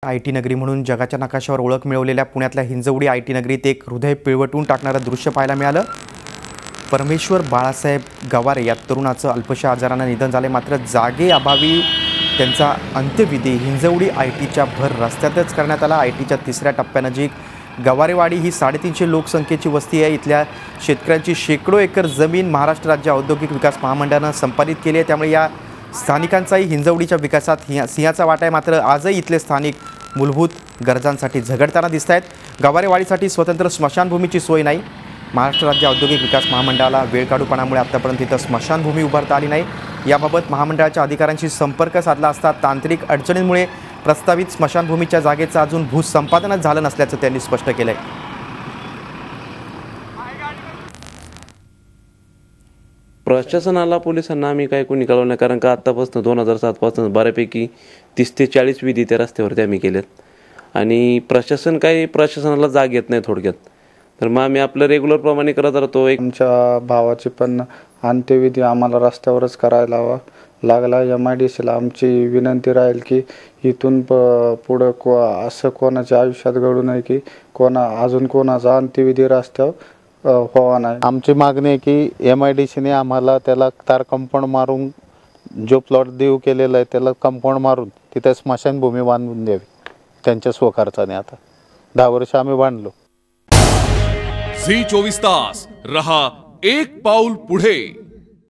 IT नगरी म्हणून जगाच्या नकाशावर ओळख मिळवलेल्या पुण्यातल्या हिंजवडी आयटी नगरीत एक हृदय पिळवटून टाकणारं दृश्य पाहायला मिळालं। परमेश्वर बाळासाहेब गवारे या तरुणाचं अल्पशा आजाराने निधन झाले, मात्र जागे अभावी त्यांचा अंत्यविधी हिंजवडी आयटीच्या भर रस्त्यातच करण्यात आला। आयटीच्या तिसऱ्या टप्प्यानजीक गवारेवाडी ही 350 लोकसंख्येची वस्ती आहे। इथल्या शेतकऱ्यांची शेकडो एकर जमीन महाराष्ट्र राज्य औद्योगिक विकास महामंडळानं संपादित केली आहे, त्यामुळे या स्थानिकांचाही हिंजवडीच्या विकासात सिंहाचा वाटा आहे। मात्र आजही इथले स्थानिक मूलभूत गरजांसाठी झगडताना दिसत आहेत। गवारेवाडीसाठी स्वतंत्र स्मशानभूमीची सोय नाही। महाराष्ट्र राज्य औद्योगिक विकास महामंडळाला वेळकाढूपणामुळे आतापर्यंत इथं स्मशानभूमी उभारता आली नाही। याबाबत महामंडळाच्या अधिकाऱ्यांशी संपर्क साधला असता तांत्रिक अडचणींमुळे प्रस्तावित स्मशानभूमीच्या जागेचं अजून भूसंपादनच झालं नसल्याचं त्यांनी स्पष्ट केलंय। प्रशासनाला पोलिसांना आम्ही काय कोणी कळवलं नाही, कारण का आत्तापासून 2007 पासून बऱ्यापैकी 30 ते 40 विधी त्या रस्त्यावरती आम्ही केलेत आणि प्रशासनाला जाग येत नाही थोडक्यात। तर मग आम्ही आपलं रेग्युलर प्रमाणे करत राहतो। आमच्या भावाची पण अंत्यविधी आम्हाला रस्त्यावरच करायला लागला। MIDCला आमची विनंती राहील की इथून पुढं असं कोणाच्या आयुष्यात घडू नये की अजून कोणाचा अंत्यविधी रस्त्यावर व्हावा नाही। आमची मागणी आहे की MIDCने आम्हाला त्याला तार कंपाऊंड मारून जो प्लॉट देऊ केलेला आहे त्याला कंपाऊंड मारून तिथे स्मशानभूमी बांधून द्यावी त्यांच्या स्वखर्चाने। आता 10 वर्ष आम्ही बांधलो। झी 24 तास रहा एक पाऊल पुढे।